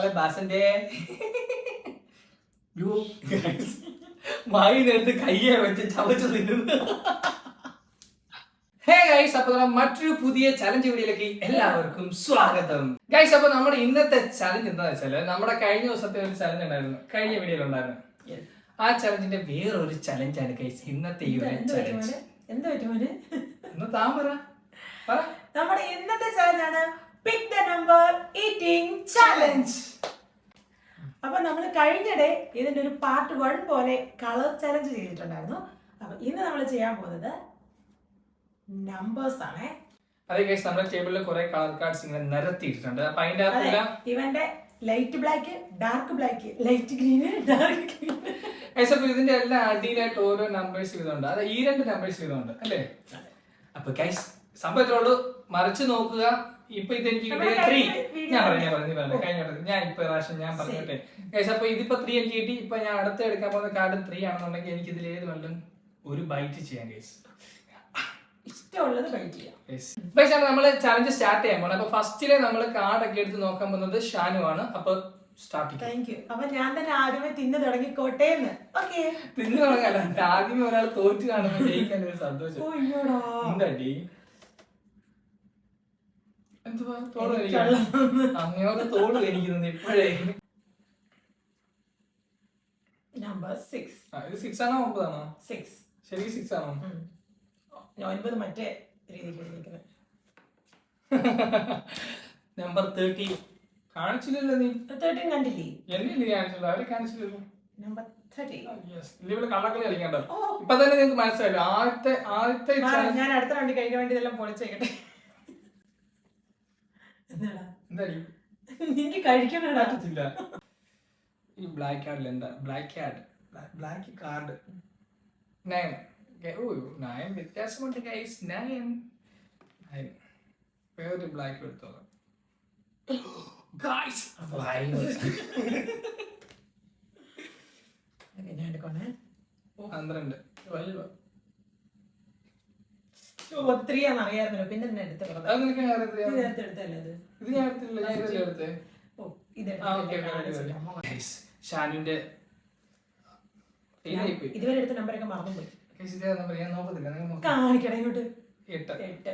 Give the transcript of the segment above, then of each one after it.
മോളെ ബാസന്റെ വായിനെടുത്ത് കയ്യെ വെച്ച് ചവച്ചു തിന്നുന്നു. ഹേ ഗൈസ്, അപ്പൊ നമ്മുടെ മറ്റൊരു പുതിയ ചലഞ്ച് വീഡിയോയിലേക്ക് എല്ലാവർക്കും സ്വാഗതം. ഗൈസ്, അപ്പൊ നമ്മുടെ ഇന്നത്തെ ചലഞ്ച് എന്താന്ന് വെച്ചാല് നമ്മുടെ കഴിഞ്ഞ ദിവസത്തെ ഒരു ചലഞ്ച് ഉണ്ടായിരുന്നു, കഴിഞ്ഞ വീഡിയോയിൽ ഉണ്ടായിരുന്നു. ആ ചലഞ്ചിന്റെ വേറൊരു ചലഞ്ചാണ് ഗൈസ് ഇന്നത്തെ ഈ ഒരു ചലഞ്ച്. എന്താ താൻ പറ. നമ്മുടെ ഇന്നത്തെ ചലഞ്ചാണ് പിക്ക് ദ നമ്പർ ഈറ്റിംഗ് ചലഞ്ച്. അപ്പൊ നമ്മൾ കഴിഞ്ഞിടെ ഇതിന്റെ ഒരു പാർട്ട് 1 പോലെ കളർ ചലഞ്ച് ചെയ്തിട്ടുണ്ടായിരുന്നു. അപ്പൊ ഇന്ന് നമ്മൾ ചെയ്യാൻ പോകുന്നത് നമ്പേഴ്സ് ആണ്. അതെ ഗൈസ്, നമ്മുടെ ടേബിളിൽ കുറെ കളർ കാർഡ്സ് ഇങ്ങനെ നിരത്തിയിട്ടുണ്ട്. അപ്പൊ അതിന്റെ അകത്തെല്ലാം ഇവന്റെ light black, dark black, light green, dark green. Guys, അപ്പൊ ഇതിന്റെ എല്ലാം അടിയിലായിട്ട് ഓരോ നമ്പേഴ്സ് വീതമുണ്ട്. അത് ഈ 2 നമ്പേഴ്സ് വീതമുണ്ട് അല്ലേ? അപ്പൊ ഗൈസ് സംഭവത്തോട് മറിച്ച് നോക്കുക. ഇപ്പൊ ഇതെനിക്ക് കിട്ടിയ 3 ഞാൻ പറഞ്ഞു കഴിഞ്ഞ ഞാൻ ഇപ്പൊ പ്രാവശ്യം ഞാൻ പറഞ്ഞിട്ടെ ഗൈസ്. അപ്പൊ ഇതിപ്പോ 3 എനിക്ക് കിട്ടി. ഇപ്പൊ ഞാൻ അടുത്ത എടുക്കാൻ പോകുന്ന കാർഡ് 3 ആണെന്നുണ്ടെങ്കിൽ എനിക്ക് ഇതിൽ ഏത് വേണം ഒരു ബൈറ്റ് ചെയ്യാം ഗൈസ്. ഇഷ്ടമുള്ളത് ബൈറ്റ് ചെയ്യാം. പക്ഷേ നമ്മള് ചലഞ്ച് സ്റ്റാർട്ട് ചെയ്യാൻ പോകണം. അപ്പൊ ഫസ്റ്റിലെ നമ്മള് കാർഡ് ഒക്കെ എടുത്ത് നോക്കാൻ പോകുന്നത് ഷാനു ആണ്. അപ്പൊ സ്റ്റാർട്ട് താങ്ക് യു. അപ്പൊ ഞാൻ തന്നെ ആദ്യമേ തിന്നു തുടങ്ങിക്കോട്ടെ എന്ന്. ഓക്കെ, തിന്നു തുടങ്ങാല്ല, ആദ്യമേ ഒരാൾ തോറ്റ് കാണുമ്പോൾ ജയിക്കാൻ ഒരു സന്തോഷം. എന്താടി എന്തുവാ തോട് അങ്ങനെ തോട് എനിക്കുന്നത് ഇപ്പോഴേ. നമ്പർ 6. ഇത് 6 ആണോ 9 ആണോ? 6. ശരി 6 ആണോ? 9 മറ്റേ രീതിക്ക്. നമ്പർ 13 കാണിച്ചില്ലല്ലോ നീ. 13 കണ്ടില്ലേ? എന്നെ കാണിച്ചില്ല, അവരെ കാണിച്ചില്ലല്ലോ. നമ്പർ 13. ഇവിടെ കള്ളക്കളി കളിക്കണ്ടോ? ഇപ്പൊ തന്നെ നിങ്ങൾക്ക് മനസ്സിലായല്ലോ. ആദ്യത്തെ ഞാൻ അടുത്ത വണ്ടി കഴിക്കാൻ വേണ്ടി ഇതെല്ലാം പൊളിച്ചേക്കട്ടെ. എന്താടി എനിക്ക് കഴിക്കണടാ. ഈ ബ്ലാക്ക് കാർഡിൽ എന്താ? Black card 9. ഓ 9 വ്യത്യാസമുണ്ട് ഗൈസ്. 9 വേറൊരു ബ്ലാക്ക് എടുത്തോളാം ഗൈസ്. ഞാൻ എടുക്കണേ. 12 3 ആണെന്ന് അറിയാമായിരുന്നല്ലോ, പിന്നെ തന്നെ എടുത്തല്ലേ. അത് നിനക്ക് എടുത്തല്ലേ അത്? ഇത് ഞാൻ എടുത്തില്ല, ഞാൻ ഇതല്ലേ എടുത്തേ. ഷാനുവിന്റെ ഇതുവരെ എടുത്ത നമ്പറൊക്കെ മറന്നുപോയി. ഞാൻ നോക്കത്തില്ല, കാണിക്കണേ ഇങ്ങോട്ട്. 8.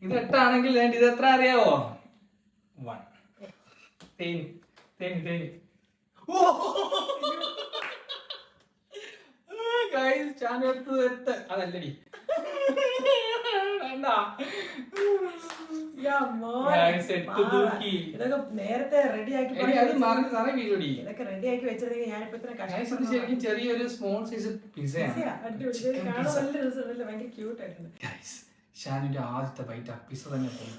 ഇത് 8 ആണെങ്കിൽ ഇത് എത്ര അറിയാവോ? 1. തേനി ഷാനു എടുത്തത് 8. അതല്ലടി വേണ്ട. ഇതൊക്കെ നേരത്തെ റെഡിയാക്കി ഇതൊക്കെ റെഡിയാക്കി വെച്ചിരുന്നെങ്കിൽ ഞാനിപ്പോ ഇത്ര ശരിക്കും ചെറിയൊരു സ്മോൾ സൈസ് പിസ്സയാണ്. ഭയങ്കര ക്യൂട്ട് ആയിരുന്നു. ഷാനുവിന്റെ ആദ്യത്തെ ബൈറ്റ് പിസ്സ തന്നെ പോകും.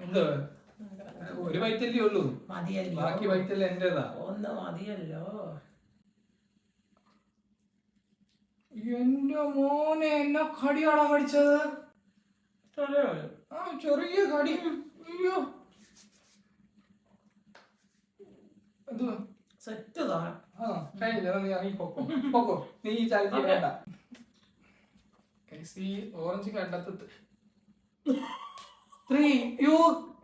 എന്തോ ഒരു ബൈറ്റല്ലേ ഉള്ളൂ, മതിയല്ലോ, ബാക്കി ബൈറ്റല്ലേ എന്റേതാ. ഒന്ന് മതിയല്ലോ. എന്റെ മോനെ, എന്നാ കടിയാടാ കടിച്ചത്. ചെറിയ കടി. അയ്യോ എന്തുവാ സെറ്റ് കഴിഞ്ഞില്ല. നീ ഇറങ്ങി പോക്കോ. നീ ഈ ചാലഞ്ച് വേണ്ട. ഓറഞ്ച് കണ്ടത്ത് 3. യോ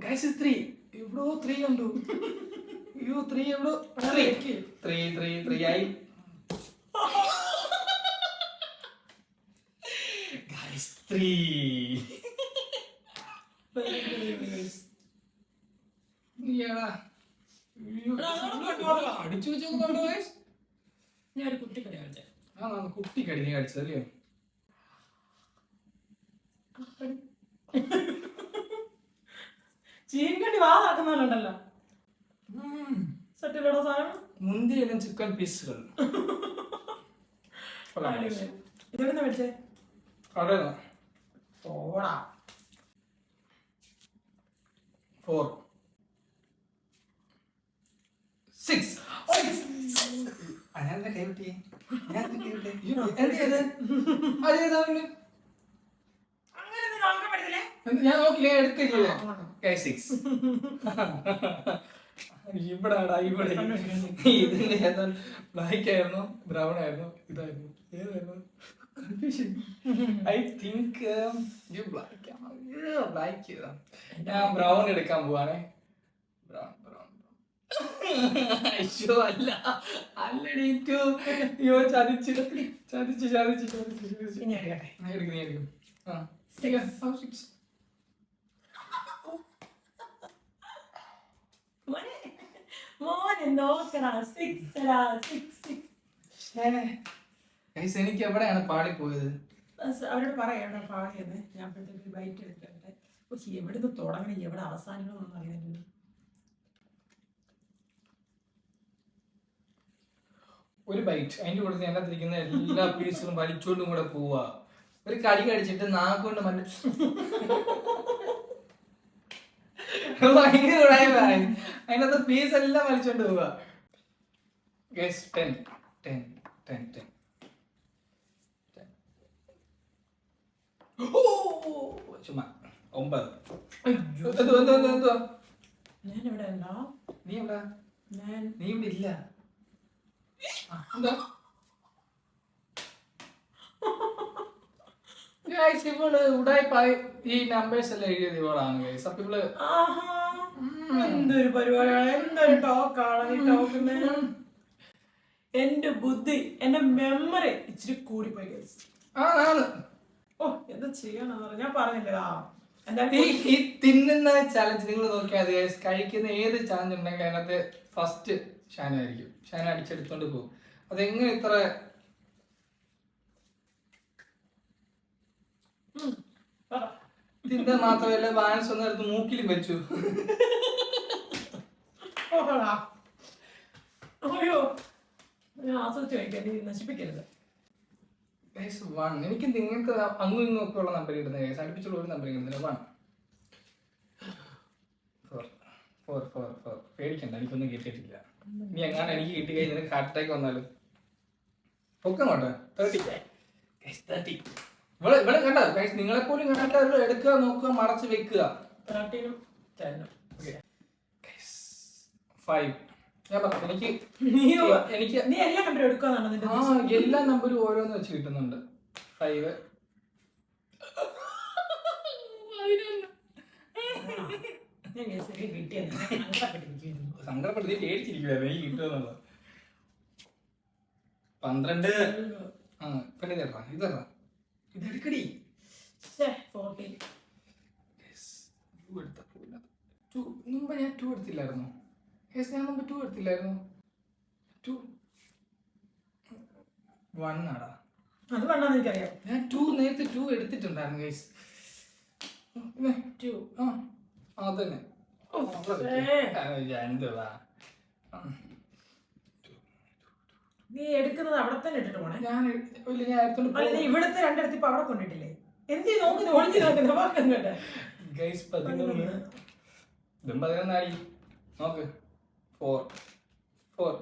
ഗൈസ് 3 എവിടോ 3 കണ്ടു. യോ 3 എവിടോ 3 ആയി. ഗൈസ് 3 അടിച്ചു വെച്ചോക്കുന്നുണ്ടോ ഗൈസ്? ഞാനൊരു കുട്ടിക്കടി കളിച്ചേ. കുട്ടിക്കടി നീ കളിച്ചതല്ലയോ? ചീൻകണ്ടി വാ ആക്കുന്നുണ്ടല്ലോ. സെറ്റിലോ സാധനം. മുന്തിയ ചിക്കൻ പീസുകൾ. ഇതെവിടുന്ന മേടിച്ചേ? കടയിലാ. 4. 6. ഞാൻ നോക്കില്ല, എടുക്കില്ല. 6. ഇവിടെ ഇതിന്റെ ഏതാ ബ്ലാക്ക് ആയിരുന്നു, ബ്രൗൺ ആയിരുന്നു, ഇതായിരുന്നു, ഏതായിരുന്നു കൺഫ്യൂഷൻ. I think black. ഞാൻ ബ്രൗൺ എടുക്കാൻ പോവാണേ. ബ്രൗൺ അയ്യോ അല്ല അല്ലടി ടു. അയ്യോ ചതിച്ചു ചതിച്ചു ചതിച്ചു ചതിച്ചു. ഇനി എടുക്കട്ടെ. എടുക്കും നീ എടുക്കും. ആ Six. six. മോനെ നോക്കടാ. 6 ടാ. 6. ഗൈസ് എനിക്ക് എവിടെയാണ് പാടിപ്പോയത്? അവരോട് പറയാം പാടിയെന്ന്. ഞാൻ അപ്പോഴത്തേക്ക് ബൈറ്റ് എടുക്കട്ടെ. പക്ഷെ എവിടുന്ന് തുടങ്ങണം എവിടെ അവസാനിക്കണമെന്നൊന്നും അറിയുന്നില്ല. ഒരു ബൈറ്റ് അതിന്റെ കൂടെ അതിനകത്തിരിക്കുന്ന എല്ലാ പീസുകളും വലിച്ചോണ്ടും കൂടെ പോവാ. ഒരു കടി കടിച്ചിട്ട് നാക്കൊണ്ട് ഭയങ്കര അതിനകത്ത് പീസ് എല്ലാം വലിച്ചോണ്ട് പോവാ. ഗൈസ് 10 10 10 10. ചുമ്മാ 9. എന്തുവാ ഞാൻ ഇവിടെ ഉണ്ടോ? നീ എവിടെ? ഞാൻ നീ ഇവിടെ ഇല്ല. എന്താ ഇവള് ഉടായിപ്പായി ഈ നമ്പേഴ്സ് എല്ലാം എഴുതിയത് ഇവളാണ് ഗൈസ്. അപ്പൊ ഇവള് എന്തൊരു പരിപാടിയാണ്, എന്തൊരു ടോക്കാണ് ഈ ടോക്കുന്നത്. എന്റെ ബുദ്ധി, എന്റെ മെമ്മറി ഇച്ചിരി കൂടിപ്പോയി ഗൈസ്. ആണ്. ഓ എന്താ ചെയ്യണമെന്ന് ഞാൻ പറഞ്ഞില്ലടാ. ഈ തിന്നുന്ന ചലഞ്ച് നിങ്ങൾ നോക്കിയാൽ മതി ഗൈസ്. കഴിക്കുന്ന ഏത് ചലഞ്ച് ഉണ്ടെങ്കിലും അതിനകത്ത് ഫസ്റ്റ് ഷാന ആയിരിക്കും. ഷാന അടിച്ചെടുത്തോണ്ട് പോകും. അതെങ്ങനെ ഇത്ര തിന്ന മാത്രമല്ല ബാലൻസ് ഒന്നും എടുത്ത് മൂക്കിലും വെച്ചു. അയ്യോ ആസ്വദിച്ച് കഴിക്കാൻ നീ നശിപ്പിക്കരുത്. ഗൈസ് 1. എനിക്ക് നിങ്ങൾക്ക് അങ്ങും ഇങ്ങും ഒക്കെ ഉള്ള നമ്പർ ഇടുന്നത് ഗൈസ്. അടുപ്പിച്ചുള്ള ഒരു നമ്പർ ഇടുന്നില്ല. 1 4 4 4 4. പേടിക്കണ്ട, എനിക്കൊന്നും കിട്ടിയിട്ടില്ല. ഇനി എങ്ങനെ എനിക്ക് കിട്ടി കഴിഞ്ഞാൽ നിനക്ക് ഹാർട്ട് അറ്റാക്ക് വന്നാലും പൊക്കങ്ങോട്ടെ. 30 ഗൈസ് 30. ഇവിടെ കണ്ടോ ഗൈസ്, നിങ്ങളെപ്പോലും കണ്ടിട്ട് എടുക്കുക, നോക്കുക, മറച്ച് വെക്കുക. 13 10. 5. ഞാൻ പറഞ്ഞു എനിക്ക് നീ എല്ലാ നമ്പറും എടുക്കാന്നാണ് നിന്റെ എല്ലാ നമ്പറും ഓരോന്ന് വെച്ച് കിട്ടുന്നുണ്ട്. 5 സങ്കടപ്പെടുത്തി പേടിച്ചിരിക്കുവായിരുന്നു എനിക്ക് കിട്ടുമെന്നുള്ളത്. 12. പിന്നെ ഇതറാ ഇതെടുക്കടി. 14. മുമ്പ് ഞാൻ 2 എടുത്തില്ലായിരുന്നു. ഞാൻ മുമ്പ് 2 എടുത്തില്ലായിരുന്നു. 2 1 ആടാ. അത് വേണമെന്ന് എനിക്കറിയാം. ഞാൻ 2 നേരത്തെ 2 എടുത്തിട്ടുണ്ടായിരുന്നു ഗൈസ്. 2 അതന്നെ എന്തുവാ നീ എടുക്കുന്നത് അവിടെ തന്നെ ഇട്ടിട്ട് പോണേ. ഞാൻ നീ ഇവിടുത്തെ രണ്ടിടത്ത് ഇപ്പൊ അവിടെ കൊണ്ടിട്ടില്ലേ? എന്ത് നോക്കുന്നു ഒളിഞ്ഞു നോക്കുന്ന വാക്കം കേട്ടെ ഗൈസ്. 11 11 ആയി നോക്ക്. 4 4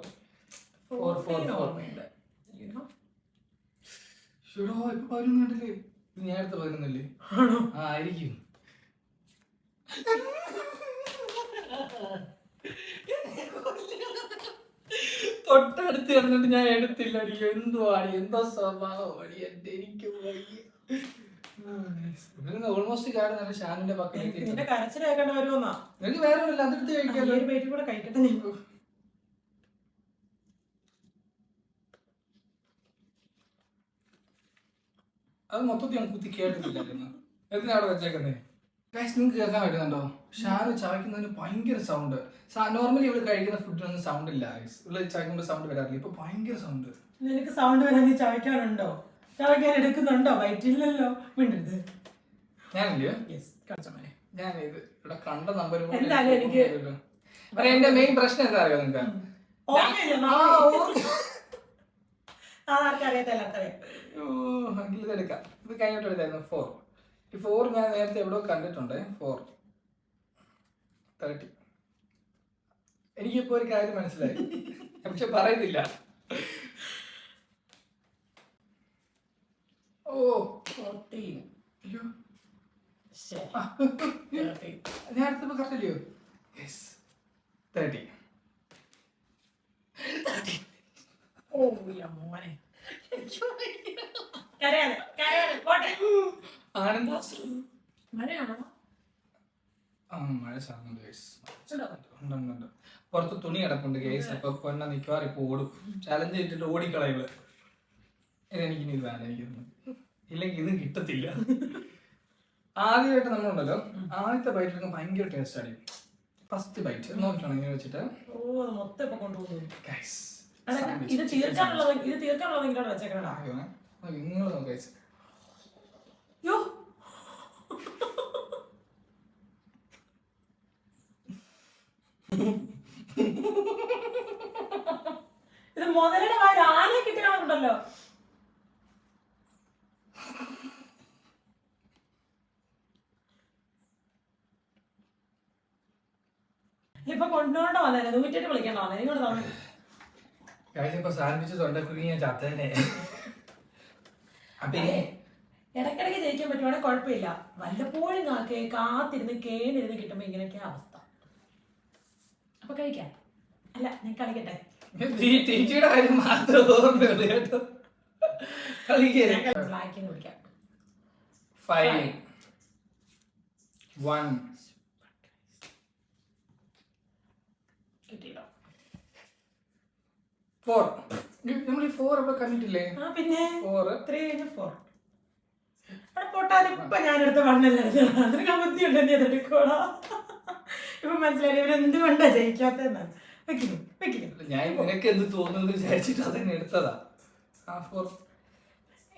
4 4 4. ഷുഡോ ഇപ്പൊ 11 കണ്ടില്ലേ? ഇത് ഞാൻ അടുത്ത 11 അല്ലേ? ആയിരിക്കും. തൊട്ടടുത്ത് കിടന്നിട്ട് ഞാൻ എടുത്തില്ല. എന്തുവാടി, എന്തോ സ്വഭാവമാണ് എന്റെ. എനിക്ക് ഓൾമോസ്റ്റ് കാണുന്ന ഷാനിന്റെ പക്കലേക്ക് നിന്റെ കരച്ചിൽ കേൾക്കേണ്ട വരുമെന്നാ. എനിക്ക് വേറെ ഒന്നുമില്ല, അതെടുത്ത് കഴിക്കാമല്ലോ. ഒരു പേറ്റും കൂടെ കഴിക്കട്ടെ. നീ അത് മൊത്തത്തിൽ ഞാൻ കുത്തി കേട്ടിട്ടില്ലായിരുന്നു. എന്തിനാ അവിടെ വെച്ചേക്കുന്നേ? ഗൈസ് നിങ്ങൾക്ക് കേൾക്കാൻ പറ്റുന്നുണ്ടോ? ഷാനു ചവയ്ക്കുന്നതിന് ഭയങ്കര സൗണ്ട്. നോർമലി ഇവള് കഴിക്കുന്ന ഫുഡിനൊന്നും സൗണ്ട് ഇല്ല ഗൈസ്. ഇവള് ചവയ്ക്കുമ്പോൾ സൗണ്ട് വരാറില്ല. ഇപ്പൊ ഭയങ്കര സൗണ്ട്. നിനക്ക് സൗണ്ട് വരാൻ നീ ചവയ്ക്കാനുണ്ടോ? ചവയ്ക്കാൻ എടുക്കുന്നുണ്ടോ? വയറ്റില്ലല്ലോ. മിണ്ടരുത്. ഞാനില്ലയോ? കളിച്ചോനെ ഞാൻ ഇത് ഇവിടെ കണ്ട നമ്പർ. എന്തായാലും എനിക്ക് എന്റെ മെയിൻ പ്രശ്നം എന്താ അറിയോ നിങ്ങൾക്ക്? ഇതെടുക്കാം. ഇത് കഴിഞ്ഞിട്ട് എടുത്തായിരുന്നു 4. ഈ 4 ഞാൻ നേരത്തെ എവിടെയോ കണ്ടിട്ടുണ്ട്. 4 30. എനിക്കിപ്പോ ഒരു കാര്യം മനസ്സിലായി, പക്ഷെ പറയുന്നില്ല. ഓ 14. അയ്യോ ഞാൻ നേരത്തെ കറക്റ്റ് അല്ലയോ? 30. ഓ മോനെ ആനന്ദാശ്രു മഴയാണോ? മഴ ചാറുന്നുണ്ട്. പുറത്ത് തുണി കിടപ്പുണ്ട് കേസ്. അപ്പൊ പൊന്ന നിൽക്കുവാറ് ഇപ്പൊ ഓടും. ചലഞ്ച് ചെയ്തിട്ട് ഓടിക്കളയുള്ളു. ഇതെനിക്കിനി ഇത് വേണം, എനിക്കൊന്നും ഇല്ലെങ്കിൽ ഇതും കിട്ടത്തില്ല. ആദ്യമായിട്ട് നമ്മളുണ്ടല്ലോ, ആദ്യത്തെ ബൈറ്റ് ഭയങ്കര ടേസ്റ്റ് ആണ്. ഫസ്റ്റ് ബൈറ്റ് നോക്കണം ഇങ്ങനെ വെച്ചിട്ട്. മൊത്തം ഇപ്പൊ കൊണ്ടുപോകും. ഇത് ഇത് തീർക്കാനുള്ളത് ഇങ്ങോട്ട് വെച്ചേക്കണ. നിങ്ങൾ നോക്കാം ഗൈസ്. ഇത് മുതലയുടെ വായിൽ ആനയെ കിട്ടണമെന്നുണ്ടല്ലോ. ഇപ്പൊ കൊണ്ടുകൊണ്ട് വന്നേ 108 വിളിക്കണ്ട വന്നേ. ഇങ്ങോട്ട് തവണ ഇപ്പൊ സാൻഡ്വിച്ച് തൊണ്ടക്കുരുങ്ങി ഞാൻ ചത്തേനെ. ഇടയ്ക്കിടയ്ക്ക് ജയിക്കാൻ പറ്റുവാണെങ്കിൽ കുഴപ്പമില്ല. വല്ലപ്പോഴും കാത്തിരുന്ന് കേണിരുന്ന് കിട്ടുമ്പോ ഇങ്ങനെയൊക്കെ അവസ്ഥ. അപ്പൊ കഴിക്കാം. അല്ല ഞാൻ കളിക്കട്ടെ. ചേച്ചിയുടെ കാര്യം മാത്രം ഓർമ്മയുള്ളൂ കേട്ടോ. ബ്ലാക്കിന് കുടിക്കാം. 5 1 കിട്ടിയില്ലോ. 4. നമ്മൾ ഈ 4 അവിടെ കണ്ടിട്ടില്ലേ? പിന്നെ 4 3 കഴിഞ്ഞ 4 അവിടെ പൊട്ടാതെ. ഇപ്പൊ ഞാനെടുത്ത മണ്ണല്ലേ അതിന് ബുദ്ധി ഉണ്ടെന്നെ അതെടുക്കോടാ. ഇപ്പൊ മനസ്സിലായി ഇവരെന്തുകൊണ്ടാ ജയിക്കാത്തതെന്ന്. ഞാൻ നിനക്ക് എന്ത് തോന്നുന്നു വിചാരിച്ചിട്ട് അതന്നെ എടുത്തതാ.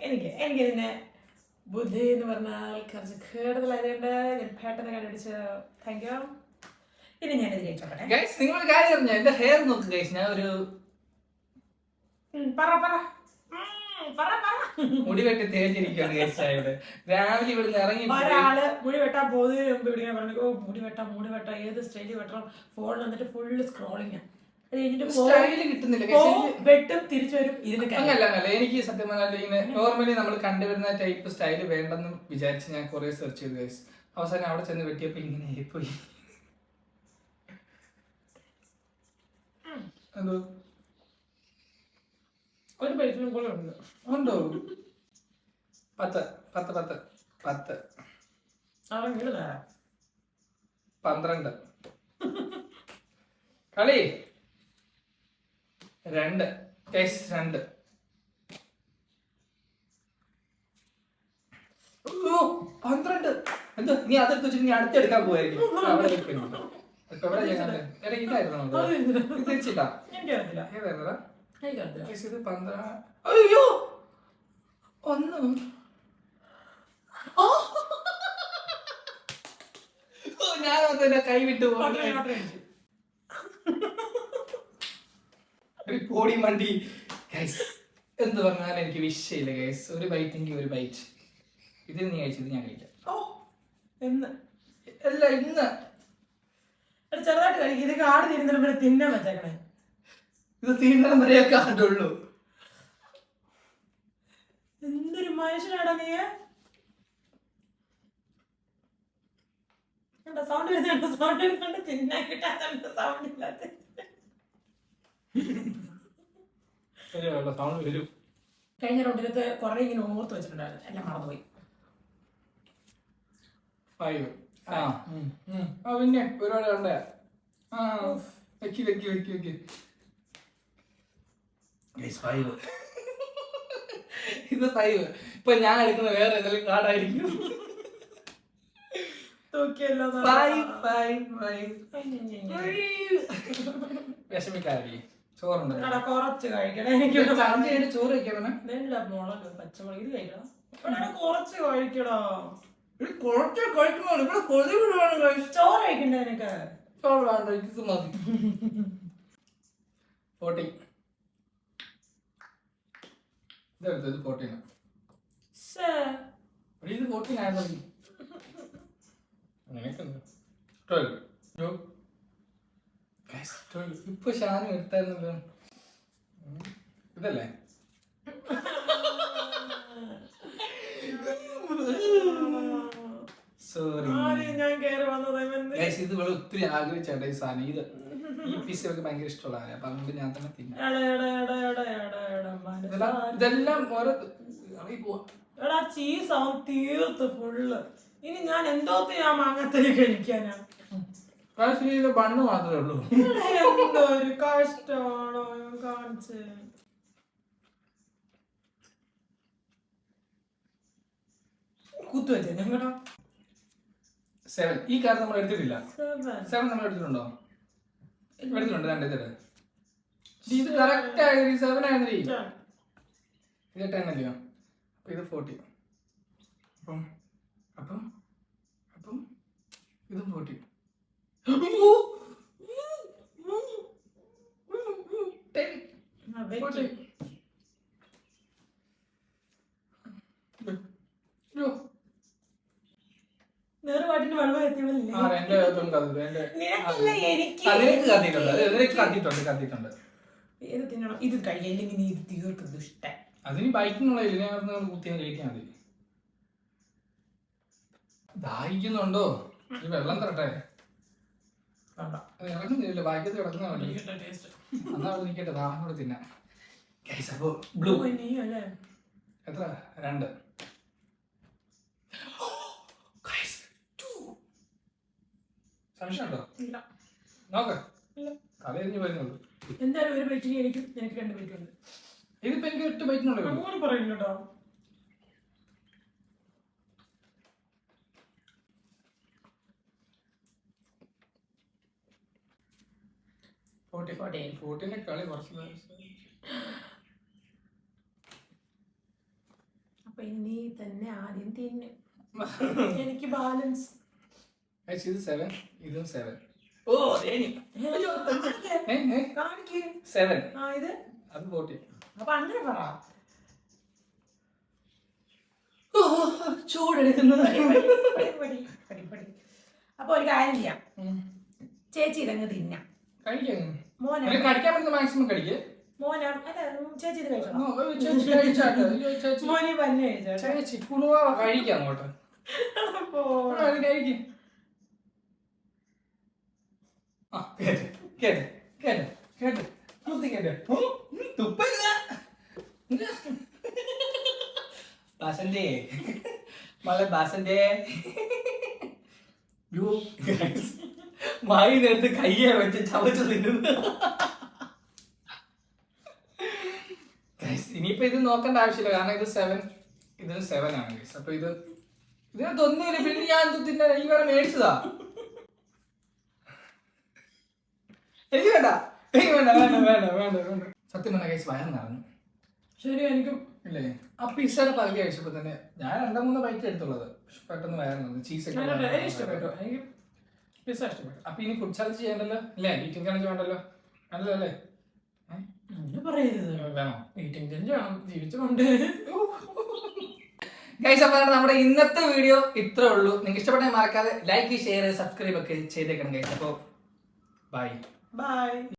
എനിക്കിതിന്റെ ബുദ്ധി എന്ന് പറഞ്ഞാൽ കുറച്ച് കൂടുതലായതുകൊണ്ട് ഞാൻ പെട്ടെന്ന് കണ്ടുപിടിച്ച്. Thank you. ഇനി ഞാനിത് ജയിച്ചോട്ടെ. നിങ്ങൾ കാര്യം അറിഞ്ഞോ? എന്റെ ഹെയർ നോക്ക് ഗൈസ്. ഞാൻ ഒരു മുടി വെട്ടി തേച്ചിരിക്കുകയാണ് ഗൈസ്. രാവിലെ ഇവിടെ ഇറങ്ങി ഒരാള് മുടി വെട്ടാൻ പോകുന്നതിന് മുമ്പ് ഇവിടെ പറഞ്ഞു മുടി വെട്ടാം ഏത് സ്റ്റൈലിൽ വെട്ടണം. ഫോണിൽ വന്നിട്ട് ഫുള്ള് സ്ക്രോളിങ്. വെട്ടും തിരിച്ചു വരും. അങ്ങനല്ല എനിക്ക് സത്യം പറഞ്ഞാൽ ഇങ്ങനെ നോർമലി നമ്മൾ കണ്ടുവരുന്ന ടൈപ്പ് സ്റ്റൈല് വേണ്ടെന്ന് വിചാരിച്ച് ഞാൻ കുറെ സെർച്ച് ചെയ്തു ഗൈസ്. അവസാനം അവിടെ ചെന്ന് വെട്ടിയപ്പോ ഇങ്ങനെ ആയിപ്പോയി. എന്തോ ഒരു പൈസയും കൂടെ ഉണ്ട്. ഉണ്ടോ? 10 10 10 10 12 കളി 2 2 12. എന്തോ നീ അതെടുത്ത് വെച്ചിട്ട് നീ അടുത്തെടുക്കാൻ പോവായിരിക്കും. തിരിച്ചില്ല. ഏതായിരുന്നടാ? ഇത് 12. അയ്യോ 1. ഞാൻ അതിന്റെ കൈ വിട്ടു പോടി മണ്ടി. ഗൈസ് എന്ത് പറഞ്ഞാലും എനിക്ക് വിഷയമില്ല ഗൈസ്. ഒരു ബൈറ്റെങ്കിൽ ഒരു ബൈറ്റ്. ഇത് നീ കഴിച്ചത് ഞാൻ കഴിക്കാം. അല്ല ഇന്ന് ചെറുതായിട്ട് കഴിക്കും. ഇത് കാട് തിരുന്നേ തിന്നാൻ വെച്ചേക്കണേ. ഇത് തീർന്നം വരെ കാടുള്ളൂ. എന്തൊരു മനുഷ്യനാടാ നീ. സൗണ്ട് വരുന്നുണ്ട് തിന്നാൻ കിട്ടാത്ത സൗണ്ട് ഇല്ലാത്ത സൗണ്ട് വരും. കഴിഞ്ഞ റൗണ്ടിലത്തെ കുറെ ഇങ്ങനെ ഓർത്ത് വെച്ചിട്ടുണ്ടായിരുന്നു. എല്ലാം മറന്നുപോയി. 5 പിന്നെ ഒരുപാട് കണ്ടേ. വെക്കി വെക്കി വെക്കി വെക്കി 5. ഇത് 5. ഇപ്പൊ ഞാൻ എടുക്കുന്ന വേറെ ഏതെങ്കിലും കാർഡായിരിക്കും. വിഷമിക്കാരി ചോറുണ്ട്. കുറച്ച് കഴിക്കണം. എനിക്ക് ചോറ് കഴിക്കണം. മുളക് പച്ചമുളക് ഇത് കഴിക്കണം. കുറച്ച് കഴിക്കണോ? കുറച്ച് കഴിക്കണോ? ഇവിടെ കൊതുക് ചോറ് കഴിക്കണ്ടേ നിനക്ക്? ചോറ് വേണ്ട, ഇത് മതി. 40. ഇതെടുത്തത് 14. ഇത് 14 ആയിരുന്നു. നിനക്കെന്താ 12. ഇപ്പൊ ഷാനും എടുത്തായിരുന്നല്ലോ. ഇതല്ലേ സോറി. ഇത് ഇവിടെ ഒത്തിരി ആഗ്രഹിച്ചേട്ടാ ഈ സാധനം. ഇത് ഈ പീസ് ഒക്കെ ഭയങ്കര ഇഷ്ടമുള്ളതാണ്. അപ്പൊ അതുകൊണ്ട് ഞാൻ തന്നെ തിന്നു. ഇതെല്ലാം ഓരോ ചീസ് ആവും തീർത്ത് ഫുള്ള്. ഇനി ഞാൻ എന്തോത്ത് ഞാൻ മാങ്ങാത്തലി കഴിക്കാനാ. ബണ്ണ് മാത്രമേ ഉള്ളൂ. എന്തൊരു കഷ്ടമാണോ കാണിച്ച്. കുത്തുവെച്ചേ ഞങ്ങടോ 7. ഈ കാർഡ് നമ്മൾ എടുത്തിട്ടില്ല. 7 നമ്മൾ എടുത്തിട്ടുണ്ടോ? എടുത്തിട്ടുണ്ട്. ഇത് കറക്റ്റ് ആയിരുന്നു. 7 ആയിരുന്നു. ഇത് 10 അല്ലയോ? അപ്പൊ ഇത് 40. അപ്പം അപ്പം അപ്പം ഇതും 40. 10. 40. നേറുപാട്ടിന് വെള്ളം എത്തിയവല്ലേ എന്റെ നിനക്കല്ല എനിക്ക് കത്തിയിട്ടുണ്ട്. ഏത് തിന്നണം? ഇത് കഴിയില്ലെങ്കിൽ നീ ഇത് തീർക്കും ദുഷ്ട. അതിന് ബൈക്കിനുള്ള കുത്തിയാൽ കഴിക്കാൻ മതി. ദാഹിക്കുന്നുണ്ടോ? ഈ വെള്ളം തരട്ടെ. ഇറങ്ങുന്നില്ല, ബാക്കിൽ കിടക്കുന്ന എന്നാ അവിടെ നിൽക്കട്ടെ. ദാഹം കൂടെ തിന്നാം. ബ്ലൂ എത്ര? 2. സംശയമുണ്ടോ? നോക്ക തലയിരിഞ്ഞ് വരുന്നുള്ളൂ. എന്തായാലും ഒരു ബൈറ്റിന് എനിക്ക് 2 ബൈറ്റ് ഉണ്ട്. ഇതിപ്പോ എനിക്ക് 8 ബൈറ്റിനുള്ളൂ. അങ്ങനെ പറയുന്നു കേട്ടോ. ഫോർട്ടീനെ കളി കുറച്ച്. അപ്പൊ ഇനി തന്നെ ആദ്യം തിന്നു. എനിക്ക് ബാലൻസ്. ഇത് 7, ഇതും 7. കാണിക്ക് 7. ഇത് അത് 40. അപ്പൊ അങ്ങനെ പറ. ചൂടെടുക്കുന്നത്. അപ്പൊ ഒരു കാര്യം ചെയ്യാം, ചേച്ചി ഇതങ്ങ് തിന്നാം. കഴിക്കാൻ മോനെ കഴിക്കാൻ പറ്റുന്ന മാക്സിമം കഴിക്കേ. മോനെ അല്ല ചേച്ചി ഇത് കഴിച്ചോ. ചേച്ചി മോനെ പന്നെ കഴിച്ചോ. ചേച്ചി കുണുവ കഴിക്കാം അങ്ങോട്ട്. അത് കഴിക്കും. ബാസന്റെ മല ബാസന്റെ മായി നേരത്ത് കയ്യെ വെച്ച് ചവച്ച് തിന്നുന്നു. ഇനിയിപ്പോ ഇത് നോക്കേണ്ട ആവശ്യമില്ല, കാരണം ഇത് 7, ഇത് 7 ആണ്. അപ്പൊ ഇതിനകത്തൊന്നുമില്ല. പിന്നെ ഞാൻ തിന്ന ഈ വേറെ മേടിച്ചതാ. എനിക്ക് വേണ്ട, എനിക്ക് വേണ്ട, വേണ്ട, വേണ്ട, വേണ്ട, വേണ്ട. സത്യം പറഞ്ഞ കഴിച്ച് വയറ് നിറഞ്ഞു. ശരി, എനിക്കും ഇല്ലേ? ആ പിസ്സയുടെ പകുതി കഴിച്ചപ്പോ തന്നെ ഞാൻ 2-3 ബൈറ്റ് എടുത്തുള്ളത്. പെട്ടെന്ന് വയറ് നിറഞ്ഞു. ചീസൊക്കെ ഇഷ്ടപ്പെട്ടു. എനിക്ക് പിസ്സ ഇഷ്ടപ്പെട്ടു. അപ്പൊ ഇനി ഫുഡ് ചാലഞ്ച് ചെയ്യണ്ടല്ലോ അല്ലേ? ഈറ്റിംഗ് ചാലഞ്ച് വേണ്ടല്ലോ. നല്ലല്ലോ അല്ലേ? അങ്ങനെ പറയരുത്. വേണോ? ഈറ്റിംഗ് ചാലഞ്ച് വേണം, ജീവിച്ചുകൊണ്ട്. ഗൈസ്, അപ്പൊ നമ്മുടെ ഇന്നത്തെ വീഡിയോ ഇത്രേ ഉള്ളൂ. നിങ്ങൾക്ക് ഇഷ്ടപ്പെട്ടാൽ മറക്കാതെ ലൈക്ക്, ഷെയർ, സബ്സ്ക്രൈബ് ഒക്കെ ചെയ്തേക്കണം ഗൈസ്. അപ്പൊ ബൈ.